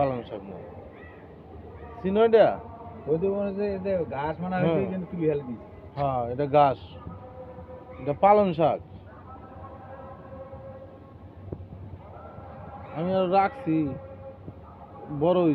পালং শাক না চিনো এটা? ওই তো মনে হচ্ছে যে ঘাস মানা হয়েছে কিন্তু তুলি হেলে দিয়েছে। হ্যাঁ এটা গাছ, এটা পালং শাক। আমি আর রাখছি বড়